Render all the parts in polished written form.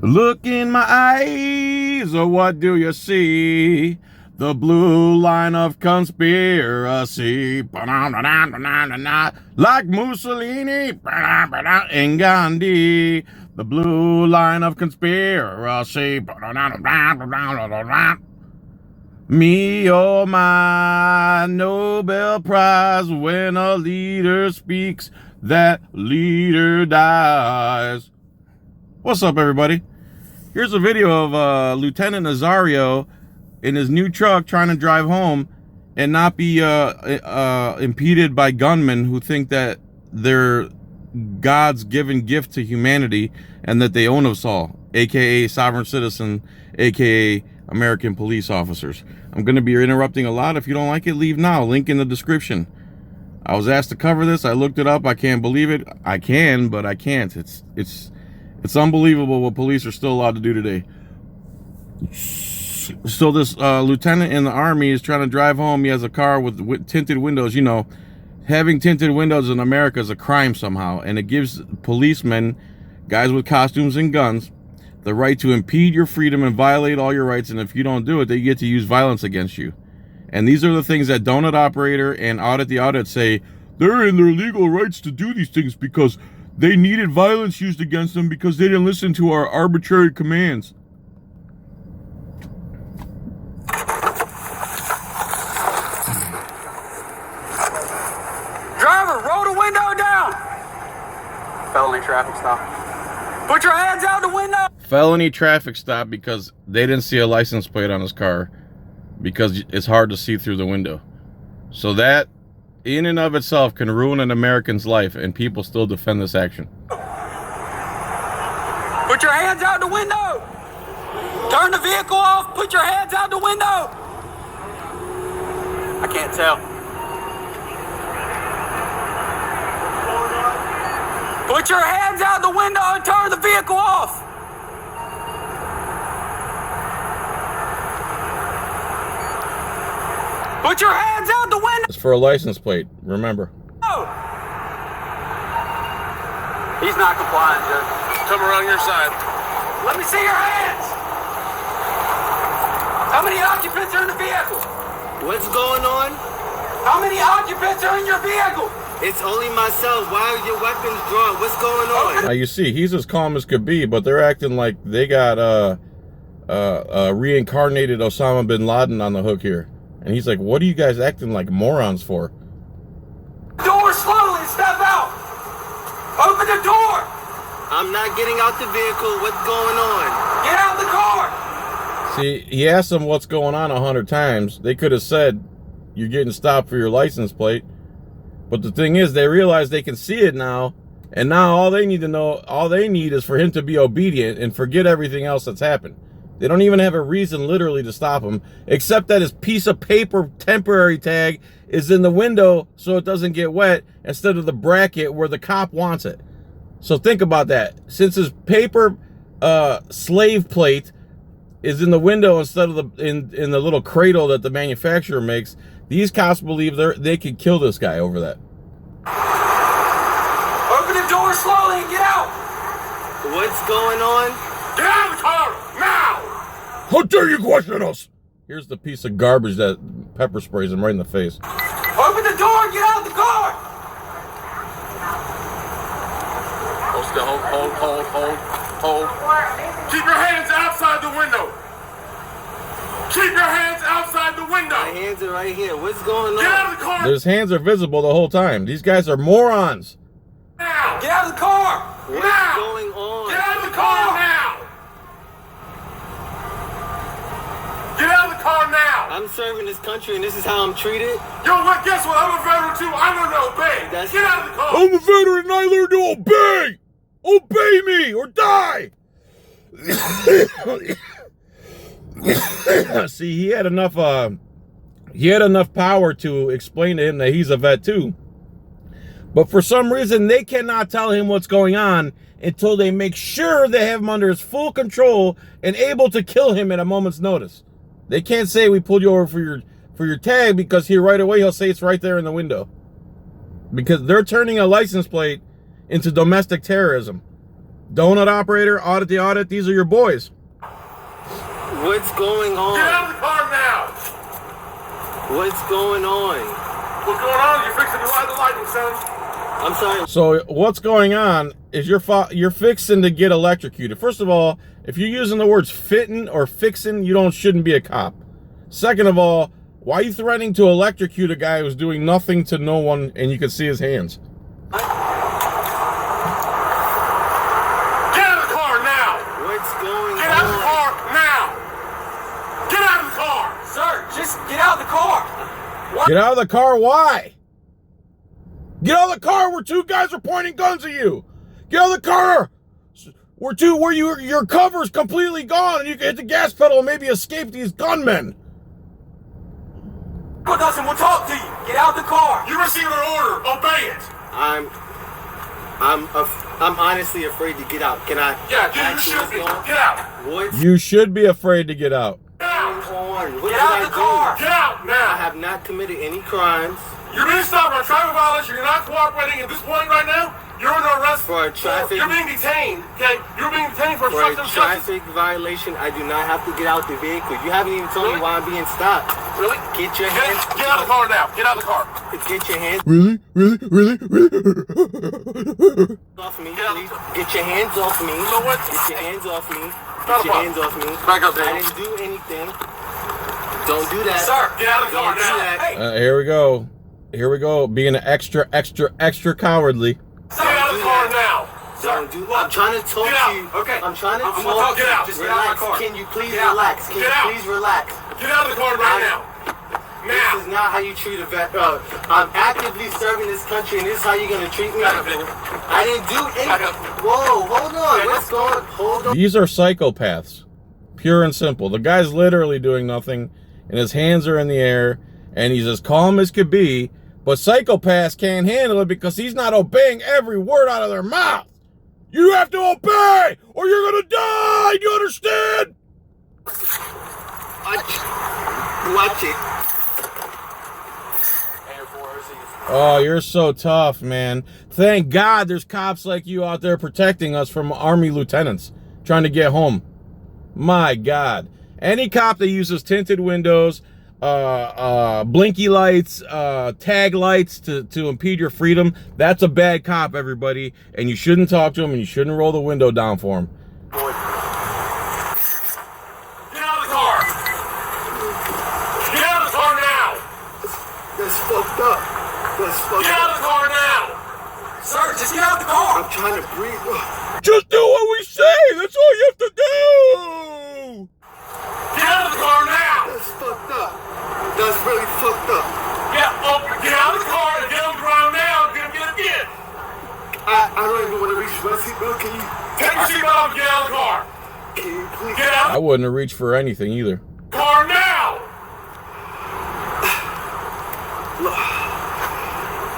Look in my eyes, or what do you see? The blue line of conspiracy. Like Mussolini and Gandhi. The blue line of conspiracy. Me or my Nobel Prize. When a leader speaks, that leader dies. What's up, everybody? Here's a video of Lieutenant Nazario in his new truck trying to drive home and not be impeded by gunmen who think that they're God's given gift to humanity and that they own us all, aka sovereign citizen, aka American police officers. I'm going to be interrupting a lot. If you don't like it, leave now. Link in the description. I was asked to cover this. I looked it up. I can't believe it. I can, but I can't. It's unbelievable what police are still allowed to do today. So this lieutenant in the army is trying to drive home. He has a car with tinted windows. You know, having tinted windows in America is a crime somehow. And it gives policemen, guys with costumes and guns, the right to impede your freedom and violate all your rights. And if you don't do it, they get to use violence against you. And these are the things that Donut Operator and Audit the Audit say they're in their legal rights to do these things because they needed violence used against them because they didn't listen to our arbitrary commands. Driver, roll the window down. Felony traffic stop. Put your hands out the window. Felony traffic stop because they didn't see a license plate on his car because it's hard to see through the window. So that in and of itself can ruin an American's life, and people still defend this action. Put your hands out the window. Turn the vehicle off. Put your hands out the window. I can't tell. Put your hands out the window and turn the vehicle off. Put your hands out the window. It's for a license plate, remember. Oh. He's not complying, Judge. Come around your side. Let me see your hands. How many occupants are in the vehicle? What's going on? How many occupants are in your vehicle? It's only myself. Why are your weapons drawn? What's going on? Now you see, he's as calm as could be, but they're acting like they got reincarnated Osama bin Laden on the hook here. And he's like, what are you guys acting like morons for? Door slowly, step out. Open the door. I'm not getting out the vehicle. What's going on? Get out the car. See, he asked them what's going on 100 times. They could have said, you're getting stopped for your license plate. But the thing is, they realize they can see it now. And now all they need is for him to be obedient and forget everything else that's happened. They don't even have a reason literally to stop him, except that his piece of paper temporary tag is in the window so it doesn't get wet instead of the bracket where the cop wants it. So think about that. Since his paper slave plate is in the window instead of in the little cradle that the manufacturer makes, these cops believe they could kill this guy over that. Open the door slowly and get out. What's going on? Get out of the car now. How dare you question us? Here's the piece of garbage that pepper sprays him right in the face. Open the door and get out of the car. Hold still. Hold. Keep your hands outside the window. Keep your hands outside the window. My hands are right here. What's going on? Get out of the car His hands are visible the whole time. These guys are morons. now. Get out of the car. What's Now. going on? Get out of the car now. Get out of the car now. I'm serving this country and this is how I'm treated? Yo, what? Guess what? I'm a veteran too. I learned to obey. That's- Get out of the car. I'm a veteran and I learned to obey. Obey me or die. See, he had enough power to explain to him that he's a vet too. But for some reason, they cannot tell him what's going on until they make sure they have him under his full control and able to kill him at a moment's notice. They can't say we pulled you over for your tag because right away he'll say it's right there in the window. Because they're turning a license plate into domestic terrorism. Donut operator, audit the audit. These are your boys. What's going on? Get out of the car now! What's going on? What's going on? You're fixing to ride the lightning, son. I'm sorry. So what's going on is you're fixing to get electrocuted. First of all, if you're using the words fitting or fixing, you shouldn't be a cop. Second of all, why are you threatening to electrocute a guy who's doing nothing to no one and you can see his hands? Get out of the car now! What's going Get out of the on? car now! Get out of the car! Sir, just get out of the car. What? Get out of the car, why? Get out of the car where two guys are pointing guns at you. Get out of the car where your cover's completely gone and you can hit the gas pedal and maybe escape these gunmen. With us and we'll talk to you. Get out of the car. You received an order. Obey it. I'm honestly afraid to get out. Can I? Yeah, you actually should be. go? Get out. What's You should be afraid to get out. Get going out. on? What Get did out I of the do? car. Get out I now. have not committed any crimes You're being stopped on traffic violation. You're not cooperating at this point right now. You're under arrest. For a traffic- You're being detained. Okay. You're being detained for for a obstruction of justice. traffic violation. I do not have to get out the vehicle. You haven't even told me why I'm being stopped. Really? Get your hands Get out of the car now. Get out of the car. Get your hands Really? off me, Get out. please. Get your hands off me. You know what? Get your hands off me. Not a Get your problem. hands off me. Back up, I Daniel. didn't do anything. Don't do that. Sir, Get out of the car Don't do now. that. Hey. Here we go. Here we go. Being extra cowardly. Get out of the car now. Don't do. I'm trying to talk Get out. to you. Okay. I'm trying to I'm talk. gonna talk. Get out. Just get out of my Relax. car. Can you please Get out. relax? Can Get you out. please relax? Get out of the car right now. This Now. is not how you treat a vet. I'm actively serving this country, and this is how you're gonna treat me. Back up, Daniel. I didn't do Back up. anything. Whoa, hold on. What's going? Hold on. These are psychopaths. Pure and simple. The guy's literally doing nothing and his hands are in the air and he's as calm as could be, but psychopaths can't handle it because he's not obeying every word out of their mouth. You have to obey or you're gonna die. Do you understand? Watch it. Oh, you're so tough, man. Thank God there's cops like you out there protecting us from Army lieutenants trying to get home. My God. Any cop that uses tinted windows, blinky lights, tag lights to impede your freedom, that's a bad cop, everybody. And you shouldn't talk to him and you shouldn't roll the window down for him. Get out of the car. Get out of the car now. That's fucked up. That's fucked Get out up. of the car now. Sir, just get out of the car. I'm trying to breathe. Just do what we say. That's all you have to do. Get out of the car now. That's fucked up. That's really fucked up. Get out of the car and get on the ground now. Get again. I don't even want to reach my seatbelt. Can you? Take your seatbelt off and get out of the car. Can you please? Get out I wouldn't have reached for anything either. of the car now.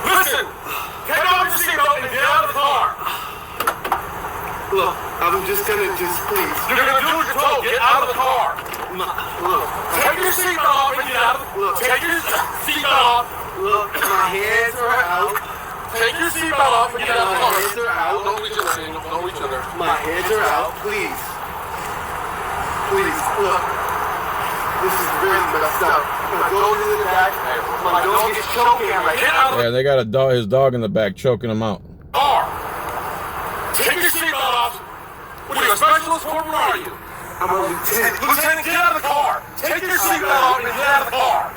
Listen. Take off your seatbelt and get out of the car. Look, I'm just gonna please. You're gonna do what you're told. Get out of the car. Look, Take your seatbelt off and get out of the car. Take your seatbelt off. look, my hands are out. Take your seatbelt off and get out of the My car. hands are out. Don't reach in there, Daniel. Don't reach in there. My hands are out. Please. Please, look. This is really messed up. My dog is in the back. My dog is choking right Get now. out of Yeah, they got his dog in the back choking him out. the car. Take your seatbelt off. What are you, a specialist? What are you? I'm a lieutenant. Lieutenant, get out of the car. Take your seatbelt off and get out of the car.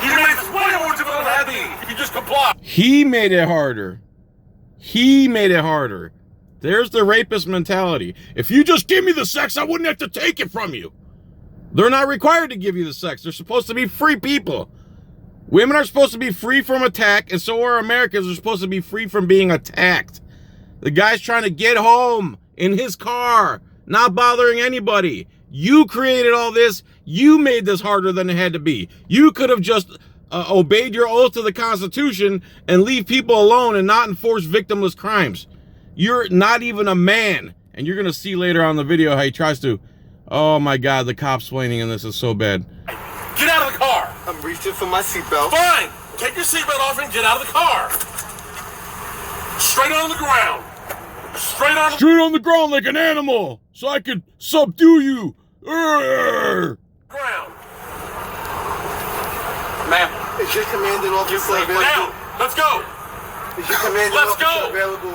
You made this way more difficult than it had to be. If you just comply. He made it harder. He made it harder. There's the rapist mentality. If you just give me the sex, I wouldn't have to take it from you. They're not required to give you the sex. They're supposed to be free people. Women are supposed to be free from attack, and so are Americans are supposed to be free from being attacked. The guy's trying to get home in his car, not bothering anybody. You created all this. You made this harder than it had to be. You could have just obeyed your oath to the Constitution and leave people alone and not enforce victimless crimes. You're not even a man. And you're going to see later on in the video how he tries to. Oh my God, the cop's planning in this is so bad. Get out of the car. I'm reaching for my seatbelt. Fine. Take your seatbelt off and get out of the car. Straight on the ground. Straight on the Straight on the ground like an animal, so I could subdue you. ground. Ma'am. Is your commanding officer Down. available? Let's go. Is your commanding Let's officer go. available?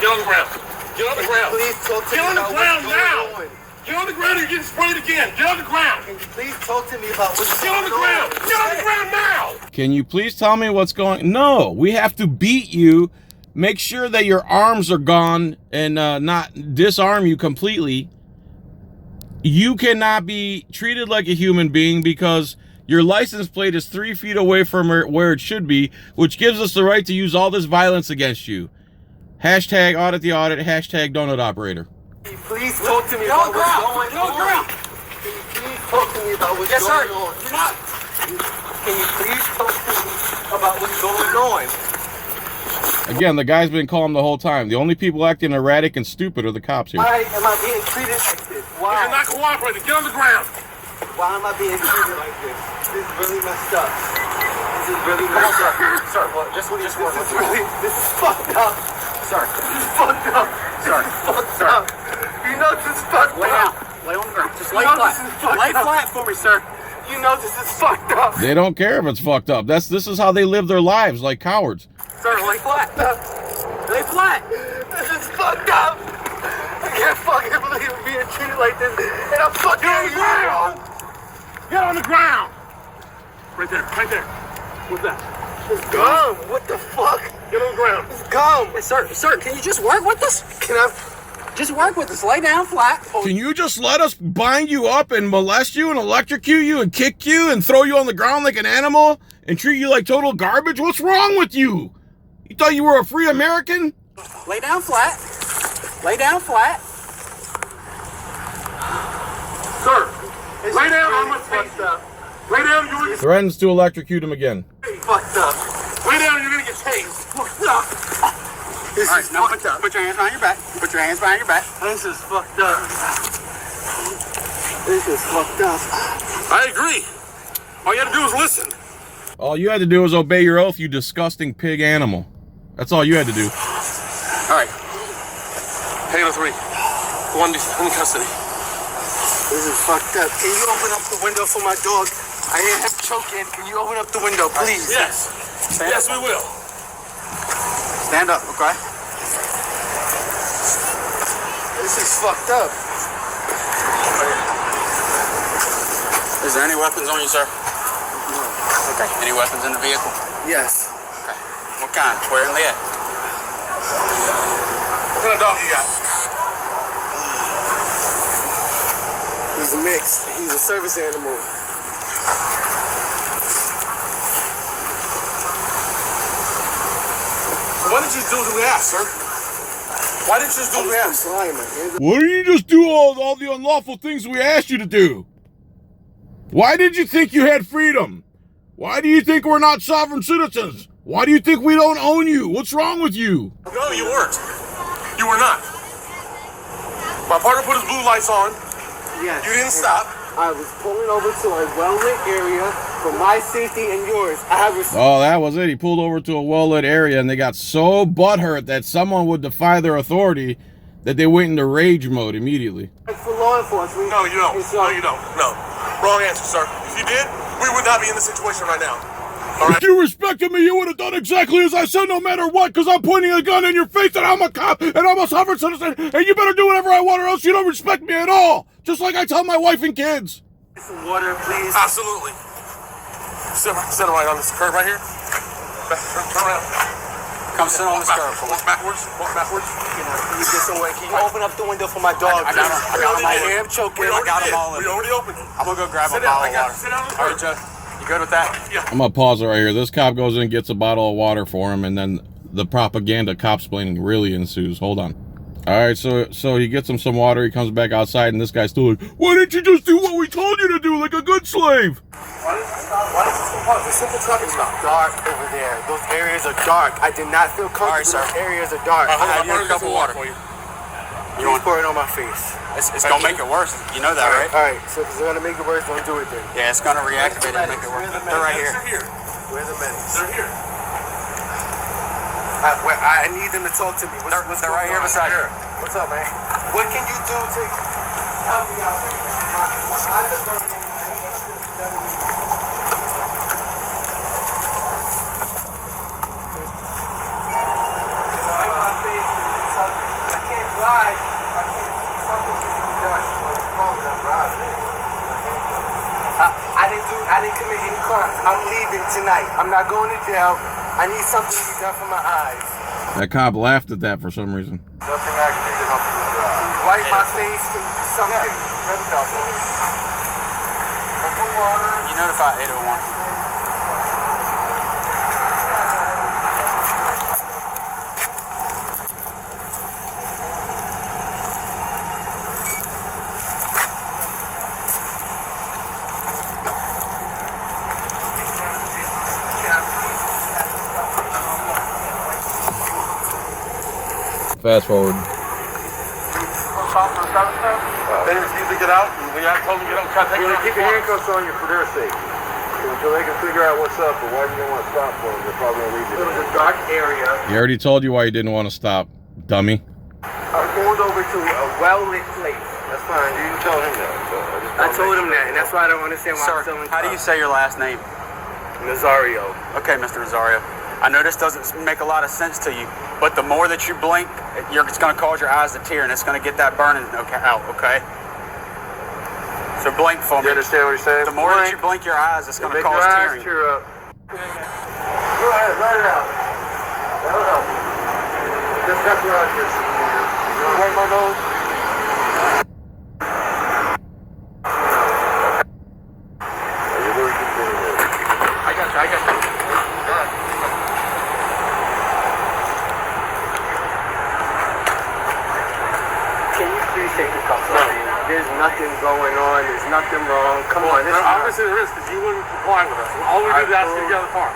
Get on the ground. Get on the ground. Please talk to Get me on the about ground what's now. going on. Get on the ground. You're getting sprayed again. Get on the ground. Can you please talk to me about what's Get on going the ground. on? Get on the ground now. Can you please tell me what's going? No, we have to beat you. Make sure that your arms are gone and not disarm you completely. You cannot be treated like a human being because your license plate is 3 feet away from where it should be, which gives us the right to use all this violence against you. Hashtag audit the audit. Hashtag donut operator. Can you please talk to me Get on about the what's ground. going Get on the on? ground. Can you please talk to me about what's Yes, sir. going on? You're not. Can you please talk to me about what's going on? Again, the guy's been calm the whole time. The only people acting erratic and stupid are the cops here. Why am I being treated like this? You're Why? not cooperating. Get on the ground. Why am I being treated like this? This is really messed up. This is really messed up. Sir, well, just work This with is me. really, this is fucked up. Sir, This is fucked up. Sir, This is fucked sir. up. You know this is fucked lay up. down. Lay on the ground. Just You lay know flat. this is fucked Lay up. flat for me, sir. You know this is fucked up. They don't care if it's fucked up. This is how they live their lives, like cowards. Sir, lay flat. Lay flat. This is fucked up. I can't fucking believe I'm being treated like this. And I'm fucking Get on the ground. Get on the ground. Right there. Right there. What's that? It's gum. What the fuck? Get on the ground. It's gum. Sir, can you just work with us? Can I? Just work with us. Lay down flat. Can you just let us bind you up and molest you and electrocute you and kick you and throw you on the ground like an animal and treat you like total garbage? What's wrong with you? You thought you were a free American? Lay down flat. Lay down flat. Sir, It's lay down really on my face. fucked up. Lay down. You're gonna Threatens to electrocute him again. Fucked up. lay down. You're gonna get tased. Fucked up. This All right, is now fucked up. put your hands behind your back. Put your hands behind your back. This is fucked up. This is fucked up. I agree. All you had to do is listen. All you had to do was obey your oath, you disgusting pig animal. That's all you had to do. All right. Halo 3. One in custody. This is fucked up. Can you open up the window for my dog? I hear him choking. Can you open up the window, please? Yes. Yes, we will. Stand up, okay? This is fucked up. Is there any weapons on you, sir? Okay. Any weapons in the vehicle? Yes. Okay. What kind? Where in the at? What kind of dog you got? He's a mix. He's a service animal. Why didn't you just do as we asked, sir? Why didn't you just do as we I'm asked? complying, my man. Why didn't you just do all the unlawful things we asked you to do? Why did you think you had freedom? Why do you think we're not sovereign citizens? Why do you think we don't own you? What's wrong with you? No, you weren't. You were not. My partner put his blue lights on. Yes. You didn't stop. I was pulling over to a well-lit area for my safety and yours. I have respect Oh, that was it. He pulled over to a well-lit area and they got so butthurt that someone would defy their authority that they went into rage mode immediately. for law enforcement. No, you don't. And so- No, you don't. No. Wrong answer, sir. If you did, we would not be in this situation right now. All right? If you respected me, you would have done exactly as I said no matter what, because I'm pointing a gun in your face and I'm a cop and I'm a sovereign citizen and you better do whatever I want or else you don't respect me at all. Just like I tell my wife and kids. Some water, please. Absolutely. Sit right on this curb right here. Turn around. Come sit on this curb. Walk backwards. Walk backwards. Can you get some way? Can you open up the window for my dog? I got him. I got him. I hear him choking. We already got did. him all in. We already opened it. I'm gonna go grab a Sit down. bottle of water. Sit down on the All right, curb. Joe. You good with that? Yeah. I'm gonna pause it right here. This cop goes in and gets a bottle of water for him, and then the propaganda cop-splaining really ensues. Hold on. All right, so he gets him some water. He comes back outside, and this guy's still like, "Why didn't you just do what we told you to do, like a good slave?" Why did you stop? The simple traffic stop. Dark over there. Those areas are dark. I did not feel comfortable. All right, sir. Those areas are dark. I'll have you I'm a cup of water. for you. You want to pour it on my face. It's gonna make it worse. You know that, right? All right. So if it's gonna make it worse, don't do it then. Yeah, it's gonna reactivate it and make it worse. They're right here. They're here. Where's the medics? They're here. I need them to talk to me. What's They're right here beside you. What's up, man? What can you do to help me out? I can't drive. Something can be done. I didn't commit any crime. I'm leaving tonight. I'm not going to jail. I need something to be done for my eyes. That cop laughed at that for some reason. Nothing I can do to help you drive. Wipe my face and do something. You notify 801. Fast forward. They refuse to get out, and when I told them to get out, try to take it out. Keep your handcuffs on you for their sake. Until they can figure out what's up, but why do you want to stop for them? They're probably going to leave you. It was a dark area. He already told you why you didn't want to stop, dummy. I pulled over to a well-lit place. That's fine. You didn't tell him that. So I told him that, and that's why I don't understand why I'm Sir, still in how do you say your last name? Nazario. Okay, Mr. Rosario. I know this doesn't make a lot of sense to you, but the more that you blink, it's going to cause your eyes to tear, and it's going to get that burning out, okay? So blink for me. You understand what he's saying? The more that you blink your eyes, it's going to cause tearing. Tear up. Go ahead, let it out. That'll help you. Just got your eyes here. You want to wipe my nose? I got you. Can you please take the cuffs off? There's nothing going on. There's nothing wrong. Come on. Obviously there is, because you wouldn't comply with us. All we did was ask you to get out of the car.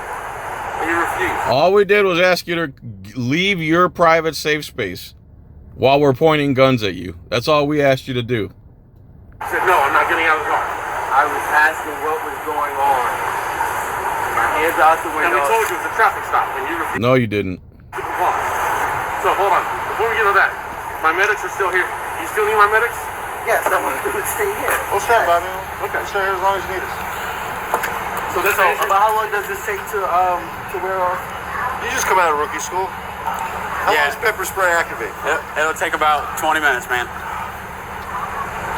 And you refused. All we did was ask you to leave your private safe space while we're pointing guns at you. That's all we asked you to do. I said, no, I'm not getting out of the car. I was asking what was going on. My hands out the window. And we told you it was a traffic stop, and you refused No, you didn't. to comply. So, hold on. Before we get to that, my medics are still here. You still need my medics? Yes, I want to stay here. We'll stand by, man. Okay. We'll stay here as long as you need us. So this About how long does this take to wear off? You just come out of rookie school. How long does pepper spray activate? It'll take about 20 minutes, man.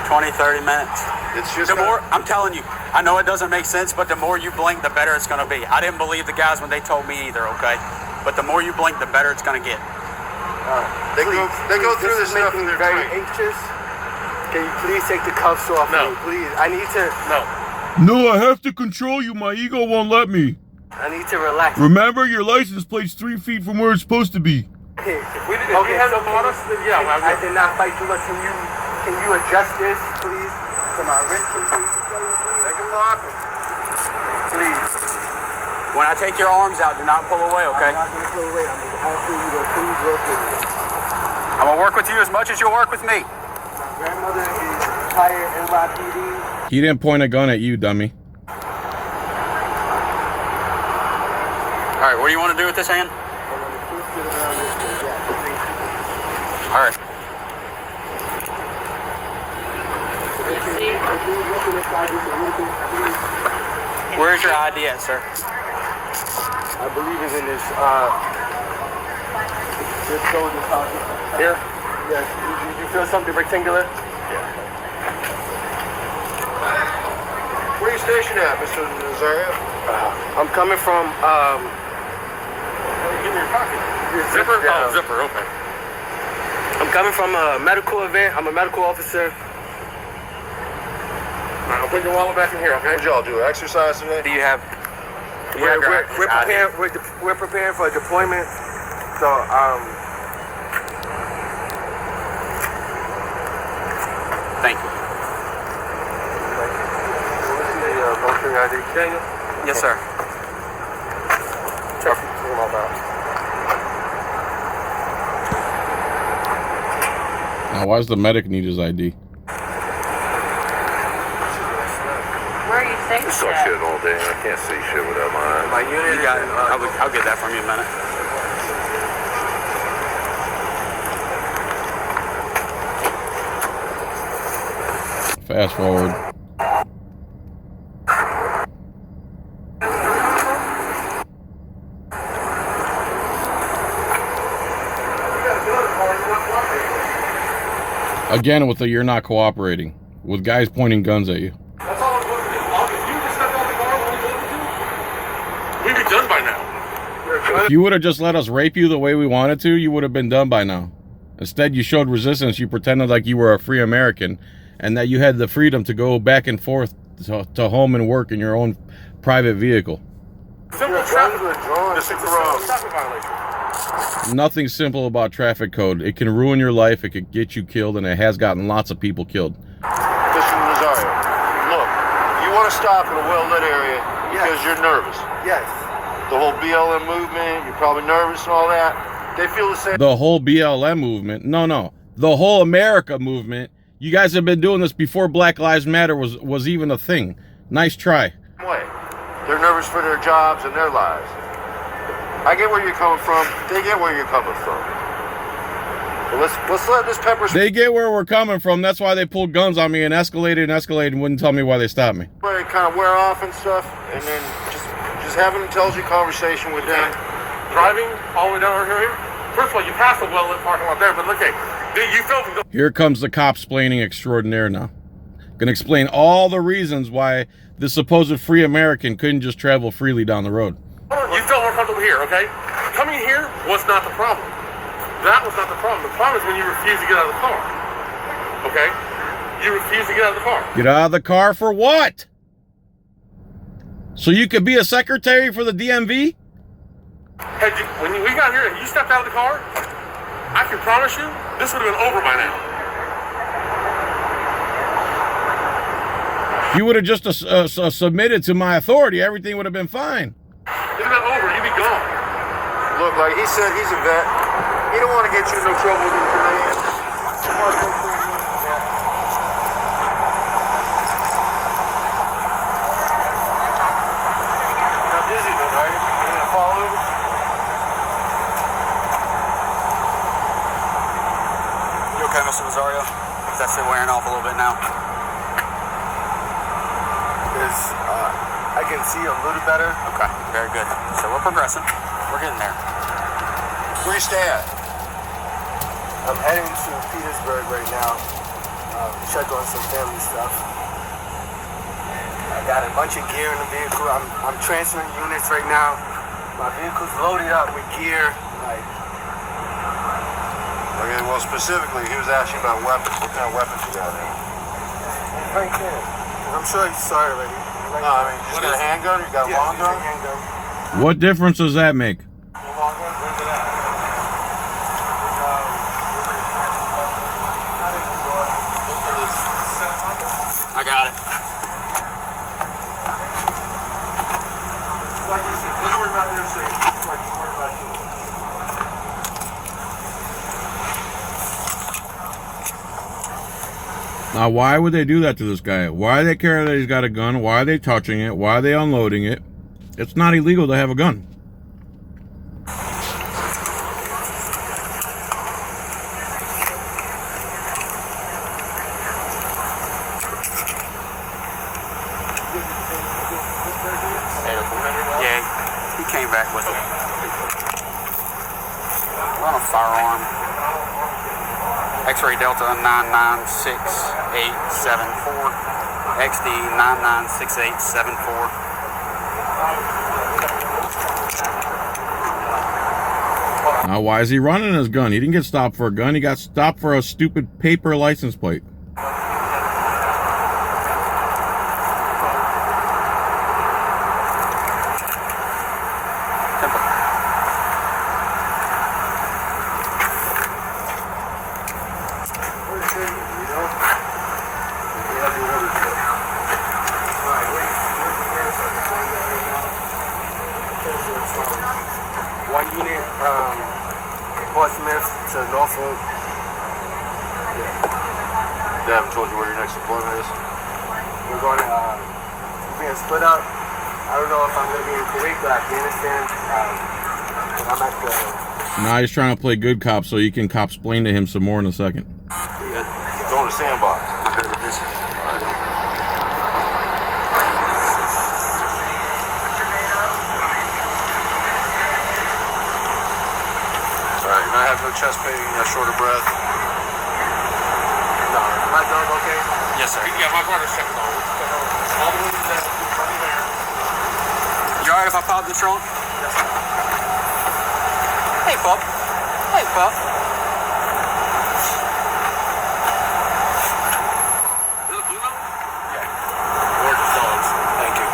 20, 30 minutes. It's just The more, I'm telling you, I know it doesn't make sense, but the more you blink, the better it's going to be. I didn't believe the guys when they told me either, okay? But the more you blink, the better it's going to get. They go through this stuff and they're very trained. anxious. Can you please take the cuffs off No. me, please? I need to. No, I have to control you. My ego won't let me. I need to relax. Remember, your license plate's 3 feet from where it's supposed to be. If you hadn't fought us, then yeah. I did not fight you. Look, can you adjust this, please? To my wrist, please. Make them lock. Please. When I take your arms out, do not pull away, okay? I'm not going to pull away. I'm going to ask you to please work with me. I'm going to work with you as much as you'll work with me. My grandmother is retired NYPD. He didn't point a gun at you, dummy. All right, what do you want to do with this hand? All right. Where's your ID at, sir? I believe it's in this soldier pocket. Here? Yes. You feel something rectangular? Where are you stationed at, Mr. Nazario? I'm coming from Give me your pocket. Zipper? Oh, zipper, okay. I'm coming from a medical event. I'm a medical officer. Alright, I'll put your wallet back in here, okay? What'd y'all do? Exercise today? Do you have? We're preparing for a deployment. So Thank you. Military ID. Daniel? Yes, sir. Check him all out. Now, why does the medic need his ID? Where are you I saw stationed shit at? all day and I can't see shit without my eyes. my unit You got it. I'll get that from you in a minute. Fast forward. Again with the you're not cooperating. With guys pointing guns at you. That's all I'm looking at. If you just stepped out the car when we we'd be done by now. If you would have just let us rape you the way we wanted to, you would have been done by now. Instead, you showed resistance. You pretended like you were a free American and that you had the freedom to go back and forth to home and work in your own private vehicle. Simple traffic violation. Nothing simple about traffic code. It can ruin your life. It could get you killed, and it has gotten lots of people killed. Mr. Nazario, look, you want to stop in a well-lit area because you're nervous. Yes. The whole BLM movement, you're probably nervous and all that. They feel the same The whole BLM movement. No. The whole America movement. You guys have been doing this before Black Lives Matter was even a thing. Nice try. way. They're nervous for their jobs and their lives. I get where you're coming from. They get where you're coming from. But let's let this pepper spray They get where we're coming from. That's why they pulled guns on me and escalated and wouldn't tell me why they stopped me. kind of wear off and stuff, and then just have an intelligent conversation with them. Driving all the way down here. First of all, you passed a well-lit parking lot there, but look, you felt the Here comes the cop-splaining extraordinaire now. Gonna explain all the reasons why the supposed free American couldn't just travel freely down the road. You felt more comfortable here, okay? Coming here was not the problem. That was not the problem. The problem is when you refuse to get out of the car. Okay? You refuse to get out of the car. Get out of the car for what? So you could be a secretary for the DMV? When we got here and you stepped out of the car, I can promise you, this would have been over by now. You would have just submitted to my authority. Everything would have been fine. It'd have been over. You'd be gone. Look, like he said, he's a vet. He don't want to get you in no trouble with your command. Not busy though, right? You gonna fall over? You okay, Mr. Rosario? Is that still wearing off a little bit now? I can see a little better. Okay, very good. So we're progressing. We're getting there. Where you stay at? I'm heading to Petersburg right now. Check on some family stuff. I got a bunch of gear in the vehicle. I'm transferring units right now. My vehicle's loaded up with gear. Okay, well, specifically, he was asking about weapons. What kind of weapons you got there? Right there. I'm sure you saw it already. No, I mean, you just got a handgun or you got a long gun? Handgun. What difference does that make? I got it. Let's worry about their safety. Now, why would they do that to this guy? Why do they care that he's got a gun? Why are they touching it? Why are they unloading it? It's not illegal to have a gun. Yeah, he came back with it. We're on a firearm. X-ray Delta 996874. XD 996874. Now, why is he running his gun? He didn't get stopped for a gun. He got stopped for a stupid paper license plate. One unit from Portsmouth to Norfolk. They haven't told you where your next deployment is? We're going to being split up. I don't know if I'm going to be in Kuwait or Afghanistan. But I'm at the... Now he's trying to play good cop so you can cop-splain to him some more in a second. Go in the sandbox. I heard of this. have no chest pain, shorter breath. No, my dog okay? Yes, sir. Yeah, my brother's checking on it. All the way to that, right there. You alright if I pop the trunk? Hey, pup. Hey, pup. Is it a blue note? Gorgeous dogs. Thank you.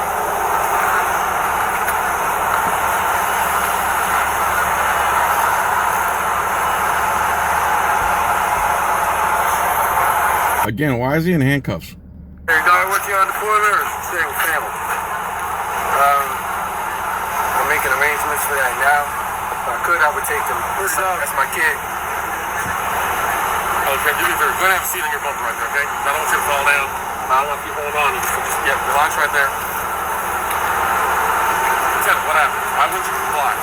Again, why is he in handcuffs? Hey, dog, what you on the corner or staying with family? I'm making arrangements for that now. If I could, I would take them. That's my kid. Okay, do me a favor. Go ahead and have a seat on your bumper right there, okay? I don't want you to fall down. I don't want you to hold on. Just relax right there. Lieutenant, what happened? Why wouldn't you comply?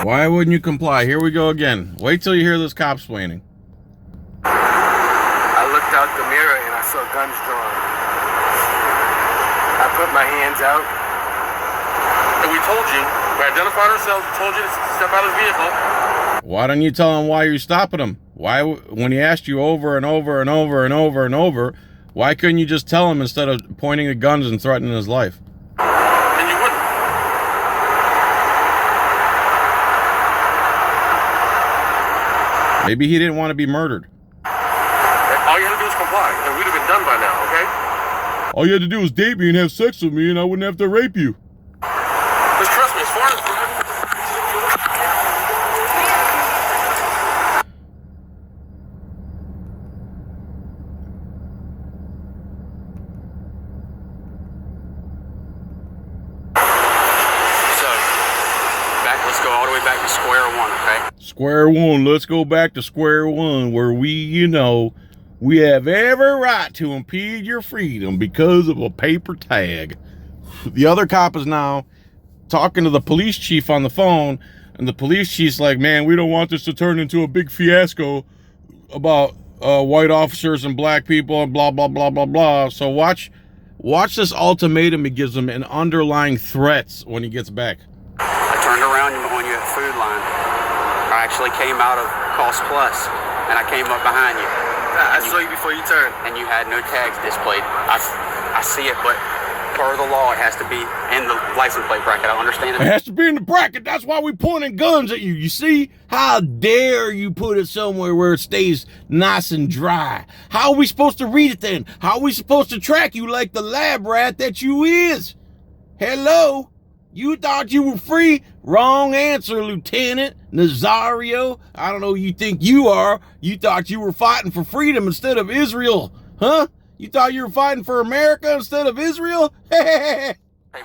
Why wouldn't you comply? Here we go again. Wait till you hear this cop explaining. I looked out the mirror and I saw guns drawn. I put my hands out. And we told you, we identified ourselves, we told you to step out of the vehicle. Why don't you tell him why you're stopping him? Why, when he asked you over and over and over and over and over, why couldn't you just tell him instead of pointing at guns and threatening his life? And you wouldn't. Maybe he didn't want to be murdered. All you had to do was comply, and we'd have been done by now, okay? All you had to do was date me and have sex with me and I wouldn't have to rape you. Just trust me, as far as driving... Let's go all the way back to square one, okay? Square one. Let's go back to square one where we have every right to impede your freedom because of a paper tag. The other cop is now talking to the police chief on the phone, and the police chief's like, man, we don't want this to turn into a big fiasco about white officers and black people and blah, blah, blah, blah, blah. So watch this ultimatum he gives him and underlying threats when he gets back. I turned around when you at Food Line. I actually came out of Cost Plus, and I came up behind you. I saw you before you turned. And you had no tags displayed. I see it, but per the law, it has to be in the license plate bracket. I understand It it. has to be in the bracket. That's why we pointing guns at you. You see? How dare you put it somewhere where it stays nice and dry? How are we supposed to read it then? How are we supposed to track you like the lab rat that you is? Hello? You thought you were free? Wrong answer, Lieutenant Nazario. I don't know who you think you are. You thought you were fighting for freedom instead of Israel. Huh? You thought you were fighting for America instead of Israel? Paper,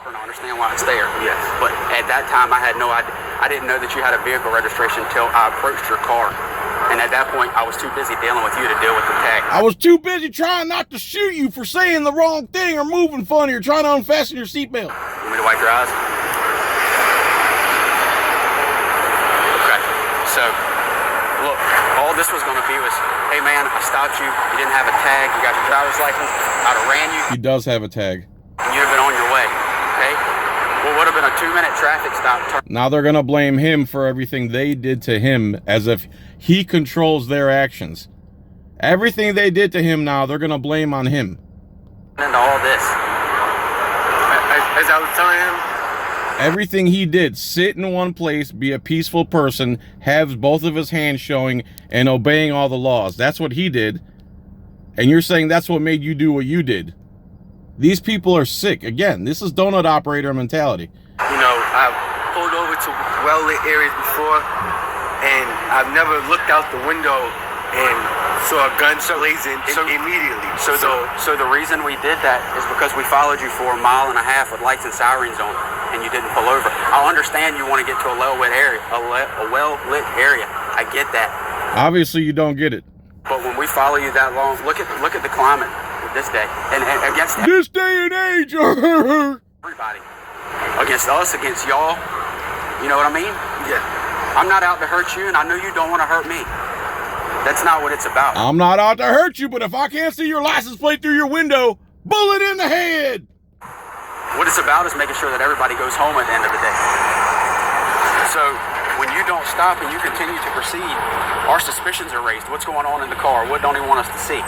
and I understand why it's there. Yes. But at that time, I had no idea. I didn't know that you had a vehicle registration until I approached your car. And at that point, I was too busy dealing with you to deal with the tag. I was too busy trying not to shoot you for saying the wrong thing or moving funny or trying to unfasten your seatbelt. You want me to wipe your eyes? Okay. So, look, all this was going to be was, hey man, I stopped you. You didn't have a tag. You got your driver's license. I'd have ran you. He does have a tag. And you'd have been on your way. Okay? What would have been a 2-minute traffic stop. Now they're going to blame him for everything they did to him as if he controls their actions. Everything they did to him now, they're going to blame on him. Into all this. As I was telling him, Everything he did, sit in one place, be a peaceful person, have both of his hands showing, and obeying all the laws. That's what he did. And you're saying that's what made you do what you did. These people are sick. Again, this is donut operator mentality. I've pulled over to well-lit areas before, and I've never looked out the window and saw a gun blazing immediately. So the reason we did that is because we followed you for 1.5 miles with lights and sirens on, and you didn't pull over. I understand you want to get to a well-lit area. I get that. Obviously, you don't get it. But when we follow you that long, look at the climate this day, and against This day and age. everybody, against us, against y'all. You know what I mean? Yeah. I'm not out to hurt you, and I know you don't want to hurt me. That's not what it's about. I'm not out to hurt you, but if I can't see your license plate through your window, bullet in the head. What it's about is making sure that everybody goes home at the end of the day. So when and you don't stop and you continue to proceed, our suspicions are raised. What's going on in the car? What don't he want us to see?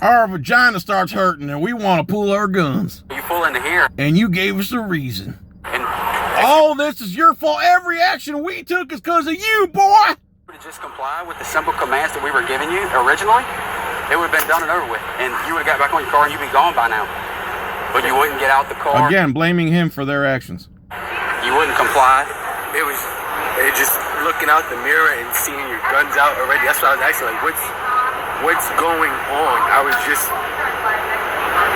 Our vagina starts hurting and we want to pull our guns. You pull into here, And you gave us a reason. and All this is your fault. Every action we took is because of you, boy. to just comply with the simple commands that we were giving you originally, it would have been done and over with, and you would have got back on your car and you'd be gone by now. But you wouldn't get out the car. Again, blaming him for their actions. You wouldn't comply. It just looking out the mirror and seeing your guns out already. That's what I was asking, like, what's going on? I was just...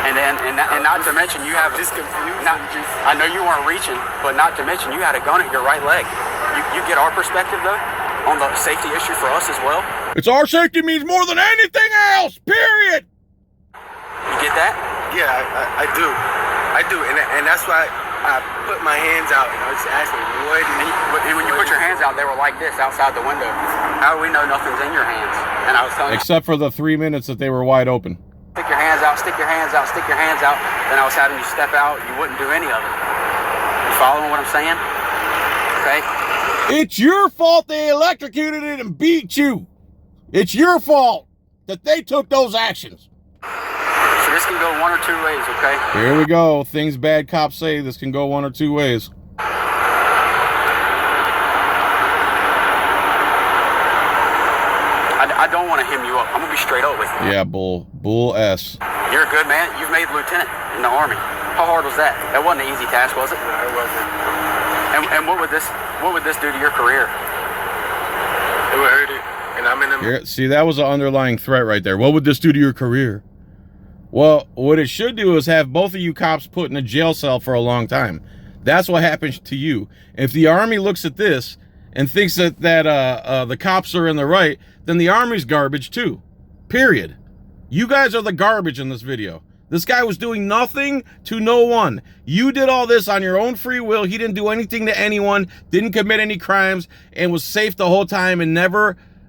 And not to mention you have just confused. I know you weren't reaching, but not to mention you had a gun at your right leg. You get our perspective though on the safety issue for us as well. It's our safety means more than anything else, period. You get that? Yeah, I do. And that's why I put my hands out and I was asking, And when you put your hands out, they were like this outside the window. How do we know nothing's in your hands? And I was telling you, Except for the 3 minutes that they were wide open. stick your hands out, stick your hands out, stick your hands out. Then I was having you step out. You wouldn't do any of it. You following what I'm saying? Okay? It's your fault they electrocuted it and beat you. It's your fault that they took those actions. So this can go one or two ways, okay? Here we go. Things bad cops say. This can go one or two ways. I don't want to hem you up. I'm going to be straight up with you. Yeah, bull S. You're a good man. You've made lieutenant in the Army. How hard was that? That wasn't an easy task, was it? No, it wasn't. And what would this do to your career? It would hurt it. And I'm in the... Here, see, that was an underlying threat right there. What would this do to your career? Well, what it should do is have both of you cops put in a jail cell for a long time. That's what happens to you. If the Army looks at this and thinks that the cops are in the right, then the Army's garbage too. Period. You guys are the garbage in this video. This guy was doing nothing to no one. You did all this on your own free will. He didn't do anything to anyone, didn't commit any crimes, and was safe the whole time and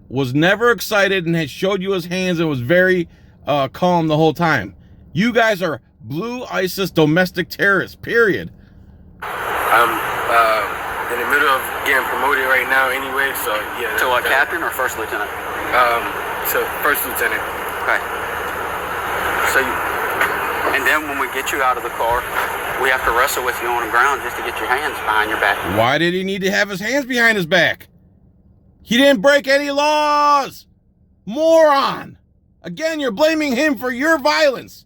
was never excited and had showed you his hands and was very calm the whole time. You guys are blue ISIS domestic terrorists, period. I'm in the middle of getting promoted right now anyway, so yeah. To what, captain or first lieutenant? To first lieutenant. Okay. So, and then when we get you out of the car, we have to wrestle with you on the ground just to get your hands behind your back. Why did he need to have his hands behind his back? He didn't break any laws. Moron. Again, you're blaming him for your violence.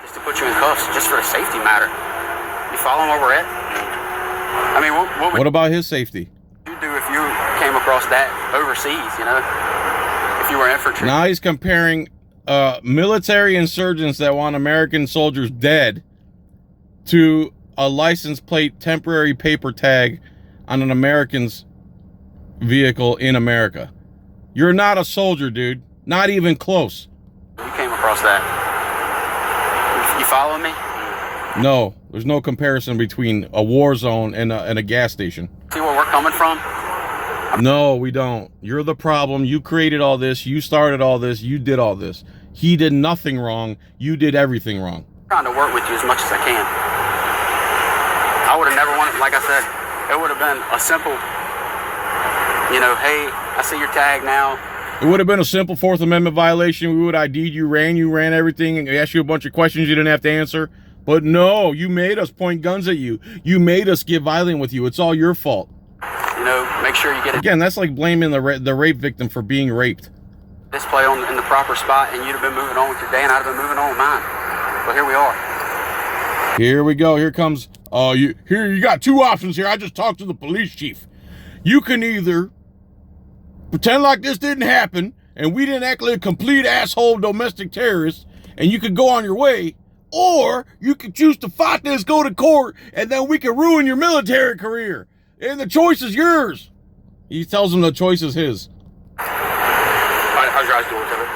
Just to put you in cuffs, just for a safety matter. You following where we're at? I mean, what would What about his safety? you do if you came across that overseas, you know? If you were infantry. Now he's comparing military insurgents that want American soldiers dead to a license plate temporary paper tag on an American's vehicle in America. You're not a soldier, dude. Not even close. You came across that. You following me? No, there's no comparison between a war zone and a gas station. See where we're coming from? No, we don't. You're the problem. You created all this. You started all this. You did all this. He did nothing wrong. You did everything wrong. I'm trying to work with you as much as I can. I would have never wanted, like I said, it would have been a simple, you know, hey, I see your tag now. It would have been a simple Fourth Amendment violation. We would have ID'd you, ran everything, and asked you a bunch of questions you didn't have to answer. But no, you made us point guns at you. You made us get violent with you. It's all your fault. You know, make sure you get a Again, that's like blaming the rape victim for being raped. display in the proper spot, and you'd have been moving on with your day, and I'd have been moving on with mine. But here we are. Here we go. Here comes. You got two options here. I just talked to the police chief. You can either pretend like this didn't happen and we didn't act like a complete asshole domestic terrorist, and you could go on your way, or you could choose to fight this, go to court, and then we can ruin your military career. And the choice is yours. He tells him the choice is his. How's your eyes doing, Lieutenant?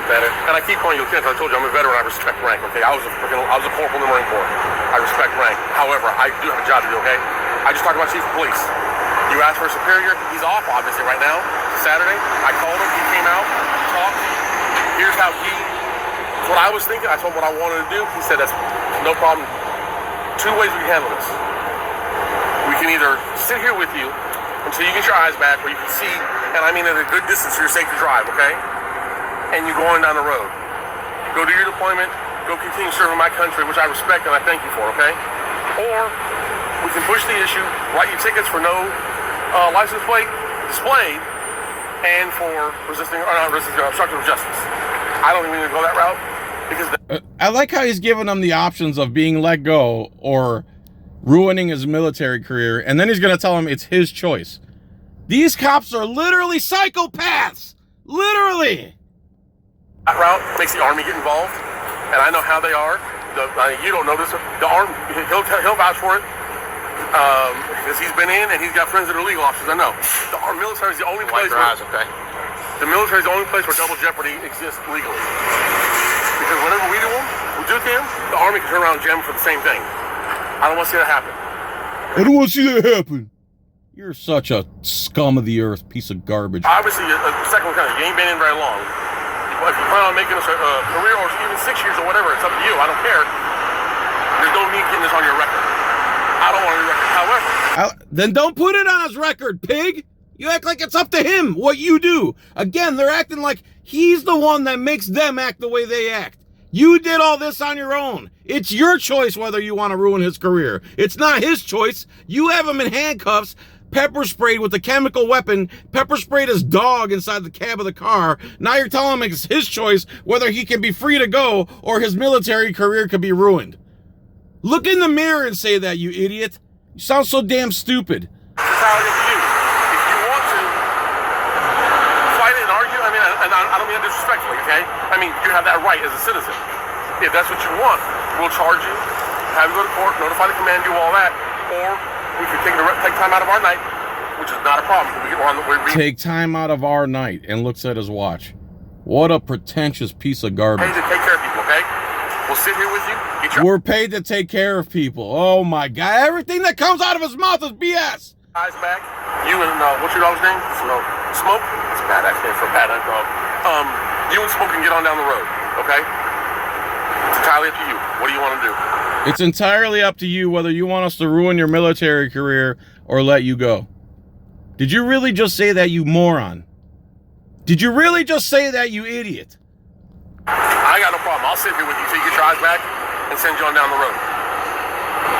Better. And I keep calling you Lieutenant. I told you I'm a veteran. I respect rank. Okay, I was a corporal in the Marine Corps. I respect rank. However, I do have a job to do. Okay, I just talked about Chief of Police. You asked for a superior. He's off, obviously, right now. It's Saturday. I called him. He came out. We talked. Here's how what I was thinking. I told him what I wanted to do. He said that's no problem. Two ways we can handle this. We can either sit here with you and until you get your eyes back where you can see, and I mean at a good distance so you're safe to drive, okay? And you're going down the road. Go do your deployment, go continue serving my country, which I respect and I thank you for, okay? Or we can push the issue, write you tickets for no license plate displayed, and for obstruction of justice. I don't even need to go that route because I like how he's giving him the options of being let go or ruining his military career, and then he's going to tell him it's his choice. These cops are literally psychopaths. Literally. that route makes the Army get involved, and I know how they are. You don't know this. The Army, he'll vouch for it. Because he's been in and he's got friends that are legal officers. I know. Our military is the only place. Okay. The military is the only place where double jeopardy exists legally. Because whenever we do them, the Army can turn around and jam them for the same thing. I don't want to see that happen. I don't want to see that happen. You're such a scum of the earth piece of garbage. Obviously, second lieutenant, you ain't been in very long. If you plan on making a career or even 6 years or whatever, it's up to you. I don't care. There's no need getting this on your record. I don't want your record. However, then don't put it on his record, pig. You act like it's up to him what you do. Again, they're acting like he's the one that makes them act the way they act. You did all this on your own. It's your choice whether you want to ruin his career. It's not his choice. You have him in handcuffs, pepper sprayed with a chemical weapon, pepper sprayed his dog inside the cab of the car. Now you're telling him it's his choice whether he can be free to go or his military career could be ruined. Look in the mirror and say that, you idiot. You sound so damn stupid. it's entirely up to you. If you want to fight it and argue, I mean, and I don't mean that disrespectfully, okay? I mean, you have that right as a citizen. If that's what you want, we'll charge you, have you go to court, notify the command, do all that, or we can take time out of our night, which is not a problem. Take time out of our night, and looks at his watch. What a pretentious piece of garbage. Hey, to take care of people, okay? We'll sit here with you. We're paid to take care of people. Oh my God. Everything that comes out of his mouth is BS. Eyes back. You and, what's your dog's name? Smoke? It's a bad accident for a bad dog. You and Smoke can get on down the road, okay? It's entirely up to you. What do you want to do? It's entirely up to you whether you want us to ruin your military career or let you go. Did you really just say that, you moron? Did you really just say that, you idiot? I got no problem. I'll sit here with you till you get your eyes back and send you on down the road.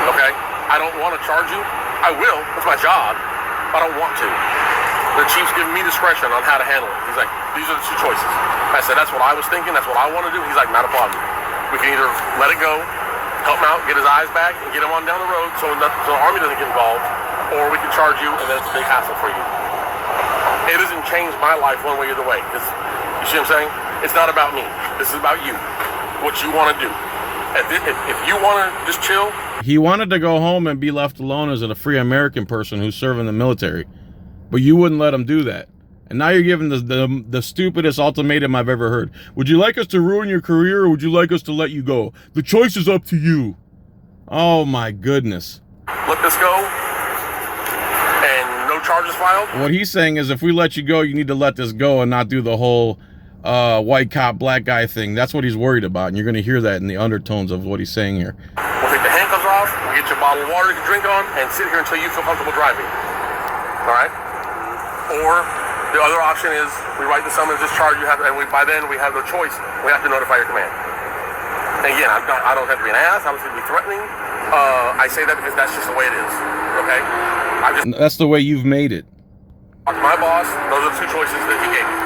Okay? I don't want to charge you. I will. That's my job. I don't want to. The chief's giving me discretion on how to handle it. He's like, these are the two choices. I said, that's what I was thinking. That's what I want to do. He's like, not a problem. We can either let it go, help him out, get his eyes back, and get him on down the road so the Army doesn't get involved, or we can charge you, and then it's a big hassle for you. It doesn't change my life one way or the way. Because, you see what I'm saying? It's not about me. This is about you. What you want to do. If you want to just chill. He wanted to go home and be left alone as a free American person who's serving the military. But you wouldn't let him do that. And now you're giving the stupidest ultimatum I've ever heard. Would you like us to ruin your career or would you like us to let you go? The choice is up to you. Oh my goodness. Let this go. And no charges filed. What he's saying is if we let you go, you need to let this go and not do the whole white cop, black guy thing. That's what he's worried about. And you're going to hear that in the undertones of what he's saying here. We'll take the handcuffs off. We'll get you a bottle of water to drink on and sit here until you feel comfortable driving. All right? Or the other option is we write the summons, discharge you, and by then we have no choice. We have to notify your command. And again, I don't have to be an ass. I don't have to be threatening. I say that because that's just the way it is. Okay? That's the way you've made it. My boss, those are the two choices that he gave me.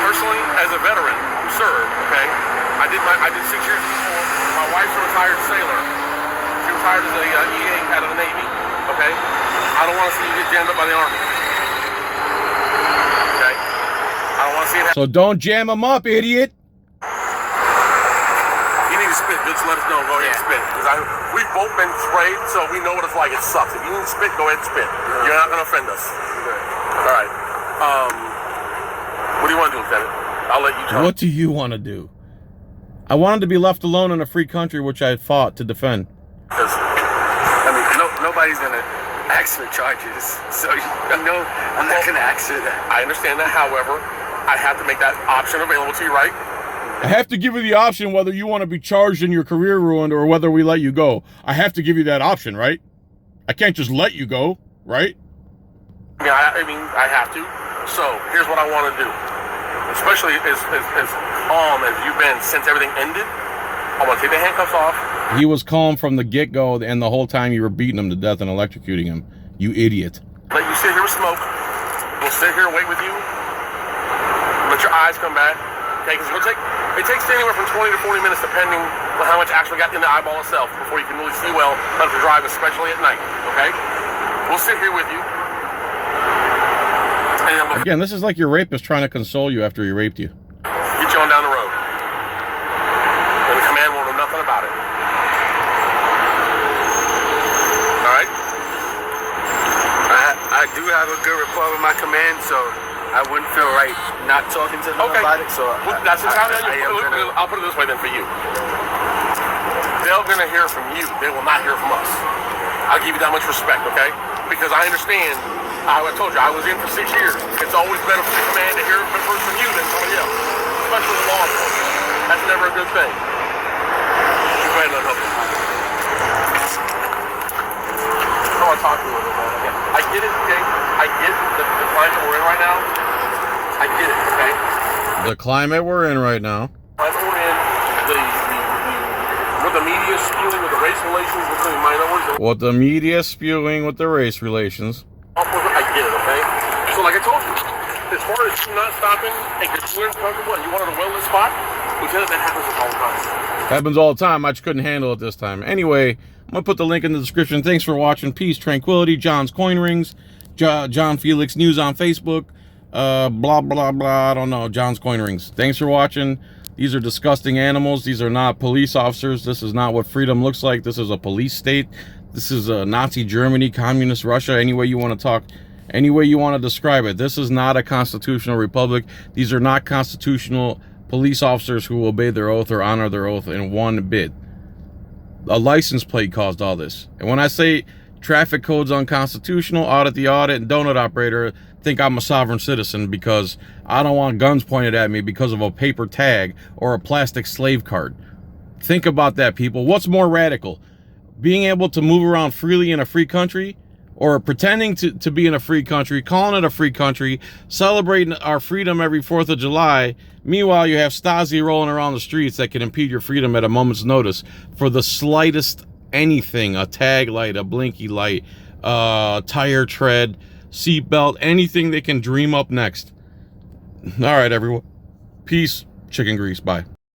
Personally, as a veteran who served, okay, I did 6 years before. My wife's a retired sailor. She retired as a EA out of the Navy. Okay? I don't want to see you get jammed up by the Army. Okay? I don't want to see it happen. So don't jam him up, idiot. You need to spit, bitch. Let us know. Go ahead and spit. Because we've both been sprayed, so we know what it's like. It sucks. If you need to spit, go ahead and spit. You're not going to offend us. Okay. All right. What do you want to do, Lieutenant? I'll let you tell. What do you want to do? I wanted to be left alone in a free country which I fought to defend. Because, I mean, nobody's going to ask for charges, so I'm not going to ask for that. I understand that. However, I have to make that option available to you, right? I have to give you the option whether you want to be charged and your career ruined or whether we let you go. I have to give you that option, right? I can't just let you go, right? I mean, I have to. So here's what I want to do. Especially as calm as you've been since everything ended, I want to take the handcuffs off. He was calm from the get-go, and the whole time you were beating him to death and electrocuting him. You idiot. Let you sit here with smoke. We'll sit here and wait with you. Let your eyes come back. Okay, because it takes anywhere from 20 to 40 minutes, depending on how much actually got in the eyeball itself, before you can really see well enough to drive, especially at night. Okay? We'll sit here with you. And Again, this is like your rapist trying to console you after he raped you. get you on down the road. And the command won't know nothing about it. All right? I do have a good rapport with my command, so I wouldn't feel right not talking to them about it. So that's entirely I'll put it this way then for you. They're gonna hear from you. They will not hear from us. I'll give you that much respect, okay? Because I understand. I told you I was in for 6 years. It's always better for the command to hear it first from you than somebody else, especially the law enforcement. That's never a good thing. You go ahead and unhook them. I want to talk to you a little bit. Okay. I get it, okay? I get the climate we're in right now. I get it, okay? The climate we're in right now. Climate we're in, what the media is spewing with the race relations between minorities and What the media spewing with the race relations. I get it, okay? So like I told you, as far as you not stopping and because you're uncomfortable and you wanted a wellness spot, Lieutenant, that happens all the time. Happens all the time. I just couldn't handle it this time. Anyway, I'm going to put the link in the description. Thanks for watching. Peace, tranquility. John's Coin Rings. John Filax News on Facebook. Blah, blah, blah. I don't know. John's Coin Rings. Thanks for watching. These are disgusting animals. These are not police officers. This is not what freedom looks like. This is a police state. This is Nazi Germany, communist Russia, any way you want to talk, any way you want to describe it. This is not a constitutional republic. These are not constitutional police officers who obey their oath or honor their oath in one bit. A license plate caused all this. And when I say traffic code's unconstitutional, audit the audit, and donut operator think I'm a sovereign citizen because I don't want guns pointed at me because of a paper tag or a plastic slave card. Think about that, people. What's more radical? Being able to move around freely in a free country, or pretending to be in a free country, calling it a free country, celebrating our freedom every 4th of July. Meanwhile, you have Stasi rolling around the streets that can impede your freedom at a moment's notice for the slightest anything, a tag light, a blinky light, tire tread, seatbelt, anything they can dream up next. All right, everyone. Peace, chicken grease. Bye.